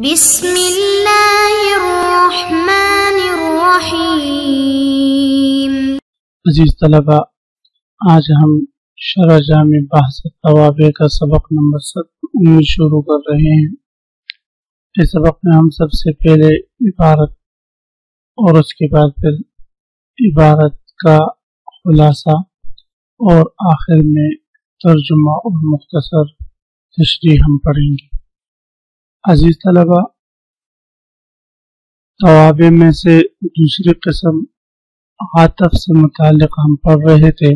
بسم اللہ الرحمن الرحیم۔ عزیز طلبہ، آج ہم شرح جامع بحث توابع کا سبق نمبر 19 شروع کر رہے ہیں۔ اس سبق میں ہم سب سے پہلے عبارت اور اس کے بعد پھر عبارت کا خلاصہ اور آخر میں ترجمہ اور مختصر تشریح ہم پڑھیں گے۔ عزیز طلبہ، توابع میں سے دوسری قسم عاطف سے متعلق ہم پڑھ رہے تھے۔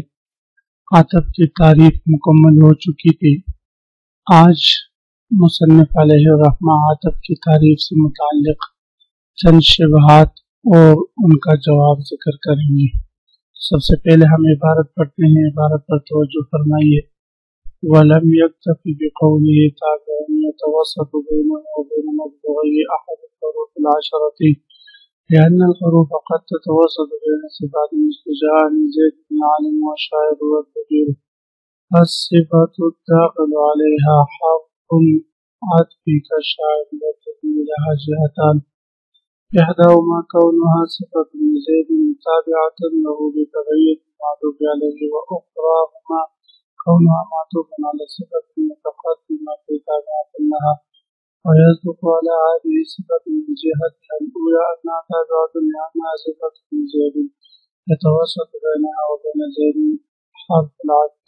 عاطف کی تعریف مکمل ہو چکی تھی۔ آج مصنف علیہ الرحمہ عاطف کی تعریف سے متعلق چند شبہات اور ان کا جواب ذکر کریں گے۔ سب سے پہلے ہم عبارت پڑھتے ہیں۔ عبارت پر توجہ فرمائیے۔ وَلَمْ يَكْتَفِ بِقَوْلِهِ تَابِعٌ يَتَوَسَّطُ بَيْنَهُ وَبَيْنَ مَطْبُوعِهِ أَحَدُ الْحُرُوفِ الْعَشْرَةِ لأن الحروف قد تتوسط بين صفات مثل جاءني زيد بن العالم والشاعر والكبير، فالصفة الداخل عليها حرف عطف كالشاعر والكبير لها جهتان، إحداهما كونها صفة لزيد تابعة له بتغير المعطوف عليه، وأخراهما كونها معطوفا على صفة متقدمة في تابعة لها، ويصدق على هذه الصفة من جهتها الأولى أنها تابعة لأنها صفة لزيد يتوسط بينها وبين زيد حرف العطف،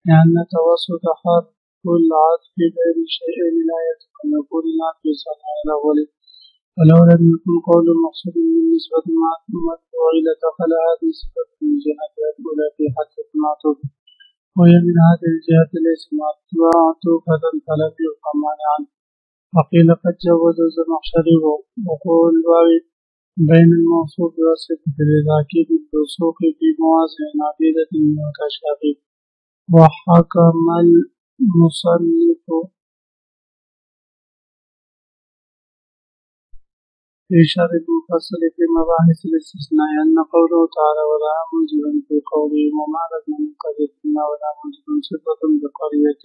لأن توسط حرف العطف بين شيئين لا يتم يكون العطف صنع الأول، ولو لم يكن قول مقصود من نسبة مطبوع لدخل هذه الصفة من جهتها الأولى في حرف المعطوف، وهي من هذه الجهة ليس معطوفة فلم يبقى مانعا. وقيل قد جوز الزمخشري وقوع الواو بين الموصوف والصفة للأكيد بالوثوق في مواضع عديدة من الكشاف، وحكم المصنف في شرح المفصل في مباحث الاستثناء أن قوله تعالى ولا موجبا في قوله وما لكم من قرية ولا موجب صفة بقرية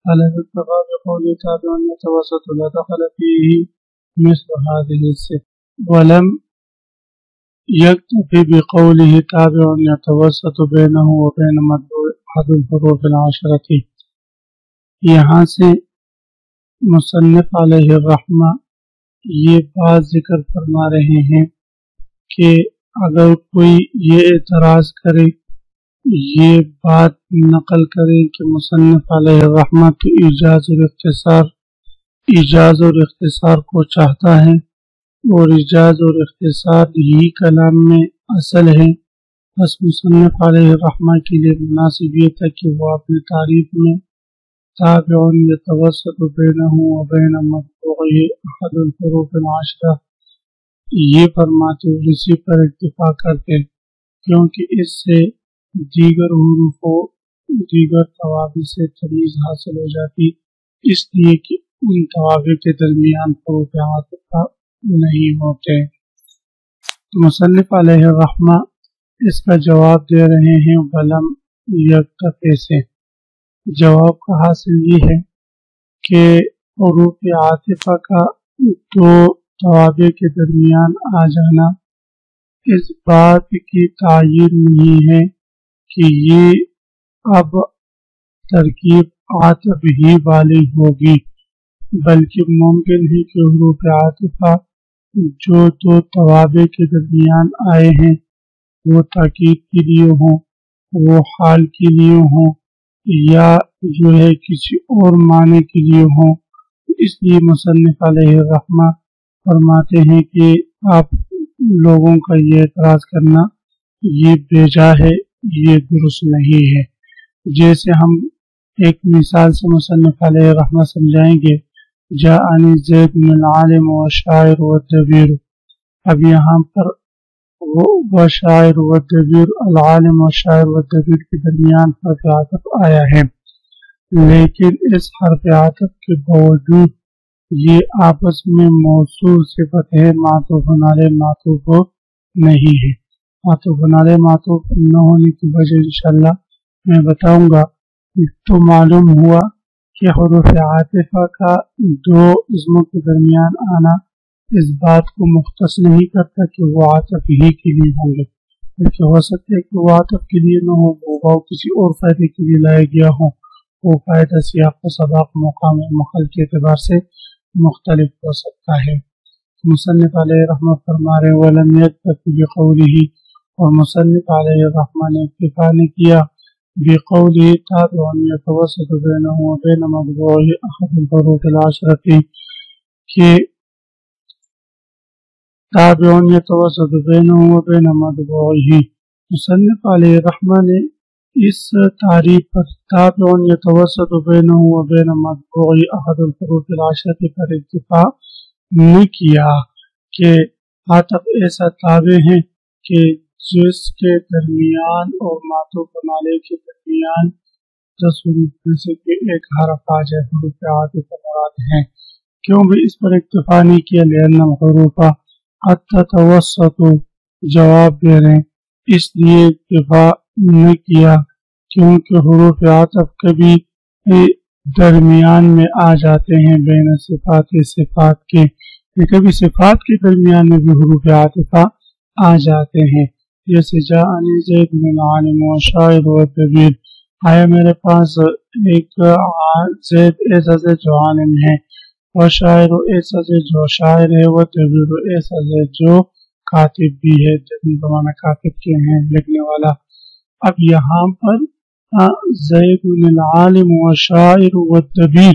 على اتفاق بقوله تعالى أن يتوسط لا دخل فيه مثل هذه الصفة. ولم يكتفي بقوله تابع يتوسط بينه وبين مطبوع أحد الحروف العشرة۔ یہاں سے مصنف علیہ الرحمہ یہ بات ذکر فرما رہے ہیں کہ اگر کوئی یہ اعتراض کرے، یہ بات نقل کرے کہ مصنف علیہ الرحمہ تو ایجاز اور اختصار کو چاہتا ہے اور ایجاز اور اختصار ہی کلام میں اصل ہے، بس مصنف علیہ الرحمہ کے لیے مناسب یہ تھا کہ وہ اپنی تعریف میں تابع یتوسط بینہ وبین مطبوعہ احد الحروف العشرہ یہ فرماتے اور اسی پر اکتفا کرتے، کیونکہ اس سے دیگر حروف و دیگر توابع سے تمیز حاصل ہو جاتی، اس لیے کہ ان توابع کے درمیان حروف عاطفہ نہیں ہوتے۔ مصنف علیہ الرحمہ اس کا جواب دے رہے ہیں ولم یکتفی سے۔ جواب کا حاصل یہ ہے کہ حروف عاطفہ کا دو توابع کے درمیان آ جانا اس بات کی تعین نہیں ہے کہ یہ اب ترکیب عاطف ہی والی ہوگی، بلکہ ممکن ہے کہ حروف عاطفہ جو دو توابع کے درمیان آئے ہیں وہ تاکید کے لیے ہوں، وہ حال کے لیے ہوں، یا جو ہے کسی اور معنی کے لیے ہوں۔ اس لیے مصنف علیہ الرحمہ فرماتے ہیں کہ آپ لوگوں کا یہ اعتراض کرنا یہ بیجا ہے، یہ درست نہیں ہے۔ جیسے ہم ایک مثال سے مصنف علیہ الرحمہ سمجھائیں گے، جاءنی زید بن العالم والشاعر والدبیر۔ اب یہاں پر وشاعر والدبیر، العالم والشاعر والدبیر کے درمیان حرف عاطف آیا ہے، لیکن اس حرف عاطف کے باوجود یہ آپس میں موصول صفت ہے، معطوف علیہ معطوف نہیں ہے۔ معطوف علیہ معطوف نہ ہونے کی وجہ انشاءاللہ میں بتاؤں گا۔ تو معلوم ہوا کہ کہ حروف عاطفہ کا دو اسموں کے درمیان آنا اس بات کو مختص نہیں کرتا کہ وہ عاطف ہی کے لیے ہوں گے، بلکہ ہو سکتا ہے کہ وہ عاطف کے لیے نہ ہو، وہ کسی اور فائدے کے لیے لایا گیا ہو، وہ فائدہ سیاق و سباق مقام محل کے اعتبار سے مختلف ہو سکتا ہے۔ مصنف علیہ رحمہ فرما رہے وَلَمْ يَكْتَفِ بِقَوْلِهِ، اور مصنف علیہ رحمہ نے اکتفا نے کیا بِقَوْلِهِ تابع يتوسط بينه وبين مطبوعه أحد الحروف العشرة، کہ تابع يتوسط بينه وبين مطبوعه، مصنف علیہ رحمہ نے اس تعریف پر تابع يتوسط بينه وبين مطبوعه أحد الحروف العشرة پر اکتفا نہیں کیا کہ عاطف ایسا تابع ہے کہ جس کے درمیان اور معطوف علیہ کے درمیان 10 حروف میں سے ایک حرف آ جائے، حروف عاطفہ مراد ہیں۔ کیوں بھی اس پر اکتفا نہیں کیا؟ لأن الحروف قد تتوسط، جواب دے رہے ہیں اس لیے اکتفا نہیں کیا کیونکہ حروف عاطف کبھی درمیان میں آ جاتے ہیں بین صفات کے، کبھی صفات کے درمیان میں بھی حروف عاطفہ آ جاتے ہیں، جیسے جاءنی زید من العالم والشاعر والدبیر، آیا میرے پاس ایک زید ایسا زید جو عالم ہے، اور شاعر ایسا زید جو شاعر ہے، والدبیر ایسا زید جو کاتب بھی ہے، جتنی زمانہ کاتب کے ہیں، لکھنے والا۔ اب یہاں پر زید العالم والشاعر والدبیر،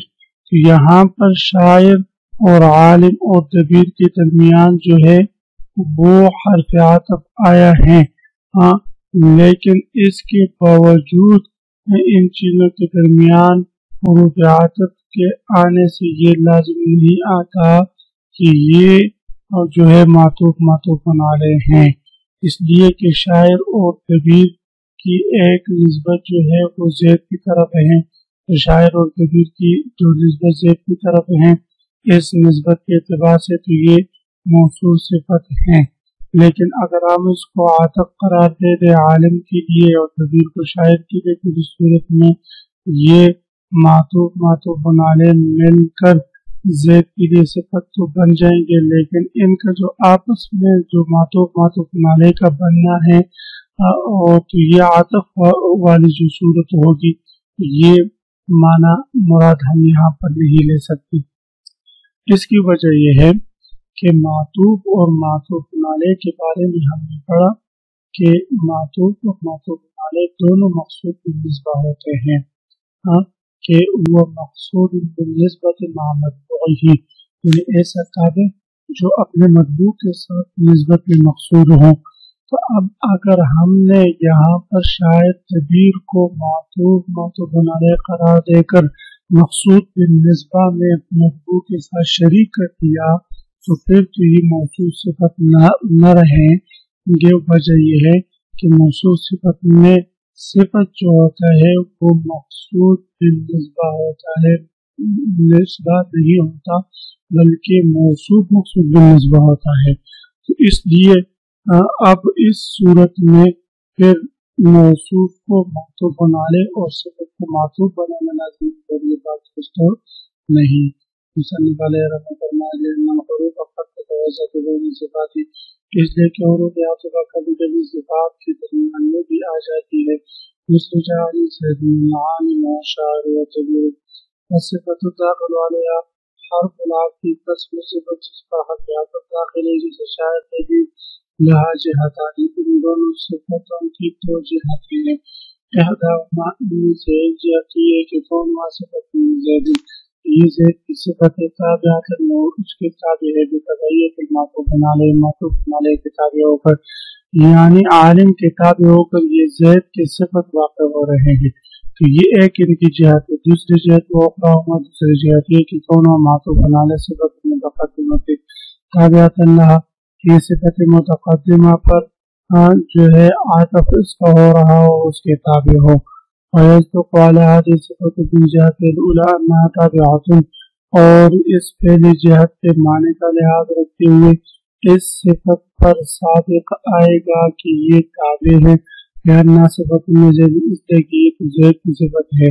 تو یہاں پر شاعر اور عالم اور دبیر کے درمیان جو ہے وہ حرف عاطف آیا ہے، لیکن اس کے باوجود ان چیزوں کے درمیان حروف عاطف کے آنے سے یہ لازم نہیں آتا کہ یہ جو ہے معطوف علیہ ہیں، اس لیے کہ شاعر اور دبیر کی ایک نسبت جو ہے وہ زید کی طرف ہے، شاعر اور دبیر کی جو نسبت زید کی طرف ہیں، اس نسبت کے اعتبار سے تو یہ موصول صفت ہیں، لیکن اگر ہم اس کو عاطف قرار دے دیں عالم کے لیے اور دبیر کو شاعر کے لیے، تو اس صورت میں یہ معطوف علیہ مل کر زید کے لیے صفت تو بن جائیں گے، لیکن ان کا جو آپس میں جو معطوف علیہ کا بننا ہے اور تو یہ عاطف والی جو صورت ہوگی، یہ معنی مراد ہم یہاں پر نہیں لے سکتے۔ اس کی وجہ یہ ہے کہ معطوف اور معطوف علیہ کے بارے میں ہم نے پڑھا کہ معطوف اور معطوف علیہ دونوں مقصود بالنسبہ ہوتے ہیں، کہ وہ مقصود بالنسبت مع مطبوعہ، یعنی ایسا تابع جو اپنے مطبوع کے ساتھ نسبت میں مقصود ہوں۔ تو اب اگر ہم نے یہاں پر شاعر دبیر کو معطوف علیہ قرار دے کر مقصود بالنسبہ میں مطبوع کے ساتھ شریک کر دیا تو پھر تو یہ موصول صفت نہ رہیں گے۔ وجہ یہ ہے کہ موصول صفت میں صفت جو ہوتا ہے وہ مقصود بالنسبہ ہوتا ہے، نسبہ نہیں ہوتا، بلکہ موصوف مقصود بالنسبہ ہوتا ہے۔ تو اس لیے اب اس صورت میں پھر موصوف کو معطوف علیہ اور صفت کو معطوف بنانا لازم ہے، یہ بات درست نہیں۔ مصنف علیہ رحمۃ اللہ علیہ حروف فقط توسط بین صفات، اس لیے کہ حروف عاطفہ کبھی کبھی صفات کے درمیان میں بھی آ جاتی ہے، مثل جعلی زید من العالم والشاعر والدبیر، والصفت داخل علیہ حرف العطف، قسم صفت جس پر حرف عطف داخل ہے، جیسے شاعر دبیر لہا جہتانی، ان دونوں صفتوں کی دو جہتیں ہیں، احداہما ان سے ایک جہت یہ کہ کون صفت زید، یہ زید کی صفت تابعہ اس کے تابع ہے، جو تبعیت المعطوف علیہ کے تابع ہو کر، یعنی عالم کے تابع ہو کر یہ زید کی صفت واقع ہو رہے ہیں۔ تو یہ ایک ان کی جہت ہے۔ دوسری جہت وہ دوسری جہت یہ کہ کون معطوف علیہ صفت متقدمہ تابعۃ اللہ، یہ صفت متقدمہ پر جو ہے عاطف اس کا ہو رہا ہو، اس کے تابع ہو۔ وَيَصْدُقُ عَلَى هَذِهِ الصِّفَةِ بِالْجِهَةِ الْأُولَىٰ أَنَّهَا تَابِعَةٌ، اور اس پہلی جہت کے معنی کا لحاظ رکھتے ہوئے اس صفت پر صادق آئے گا کہ یہ تابع ہے، لأنها صفت من زید، اس لیے کہ یہ زید کی صفت ہے،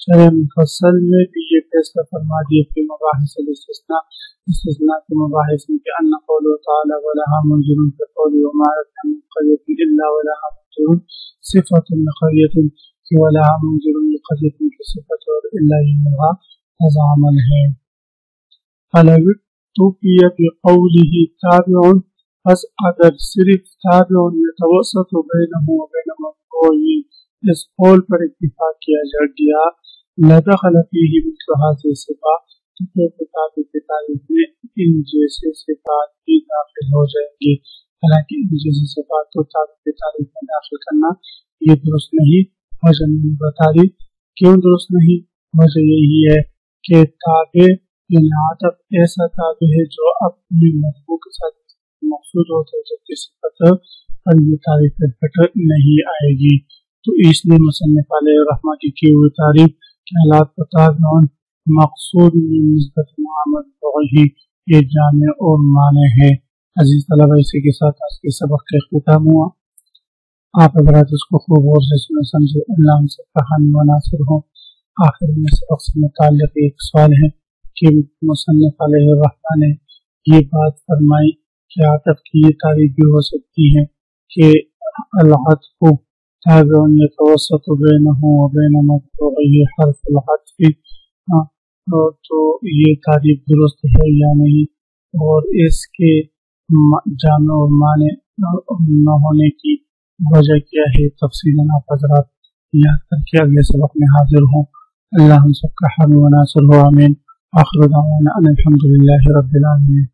شرح مفصل میں بھی یہ فیصلہ فرما دیا کہ مباحث استثناء کے مباحث میں کہ ان قوله تعالی ولها منذر في قوله وما أرسلنا من قرية إلا ولها منذر صفة لقرية ولها منذر لقرية کی صفت اور الا ينها هذا عمل ہے. فلو توفی بقوله تابع پس اگر صرف تابع يتوسط بينه وبين مفعوله اس قول پر اتفاق کیا جا گیا لدخل فيه مثل هذه الصفات تو کتاب کی تعریف میں ان جیسے صفات بھی داخل ہو جائیں گی. حالانکہ ان جیسی صفات تو تابع کی تعریف میں داخل کرنا یہ درست نہیں. وجہ نہیں بتا رہی کیوں درست نہیں. وجہ یہی ہے کہ تابع یعنی عاطف ایسا تابع ہے جو اپنی مفعول کے ساتھ مقصود ہوتا ہے جبکہ صفت پر یہ تعریف فٹ نہیں آئے گی. تو اس لیے مصنف علیہ الرحمہ کی ہوئی تعریف کہ حالات کو تابع مقصود نسبت محمد وغیرہ یہ جامع اور معنی ہے. عزیز طلبہ اسی کے ساتھ آج کے سبق کا اختتام ہوا. آپ حضرات اس کو خوب غور سے سنے سمجھے. اللہ ہم سے کہانی مناصر ہوں. آخر میں سبق سے متعلق ایک سوال ہے کہ مصنف علیہ الرحمہ نے یہ بات فرمائی کہ عاطف کی یہ تعریف بھی ہو سکتی ہے کہ العطف تابع يتوسط بينه وبين مفعوله حرف العطف. تو یہ تعریف درست ہے یا نہیں اور اس کے جامع اور معنی نہ ہونے کی وجہ کیا ہے تفصیلاً آپ حضرات یاد کر کے اگلے سبق میں حاضر ہوں. اللہ ہم سب کا حامی و ناصر ہو. آمین. آخر دعوانا ان الحمد للہ رب العالمین.